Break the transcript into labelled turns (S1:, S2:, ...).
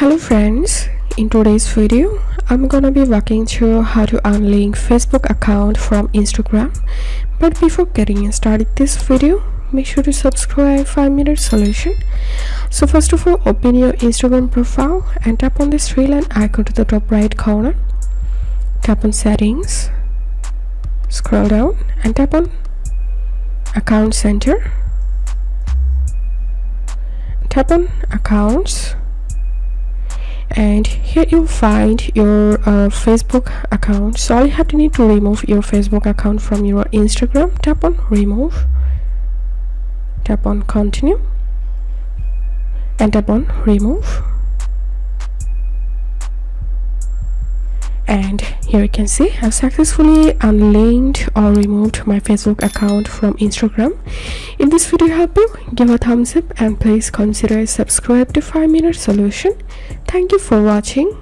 S1: Hello friends, in today's video I'm gonna be walking through how to unlink Facebook account from Instagram. But before getting started this video, make sure to subscribe 5-minute solution. So first of all, open your Instagram profile and tap on this three line icon to the top right corner. Tap on settings, scroll down and tap on account center. Tap on accounts, and here you'll find your Facebook account. So all you have to need to remove your Facebook account from your Instagram. Tap on remove, tap on continue and tap on remove, and here you can see I've successfully unlinked or removed my Facebook account from Instagram. If this video helped you, give a thumbs up and please consider subscribe to 5-minute solution. Thank you for watching.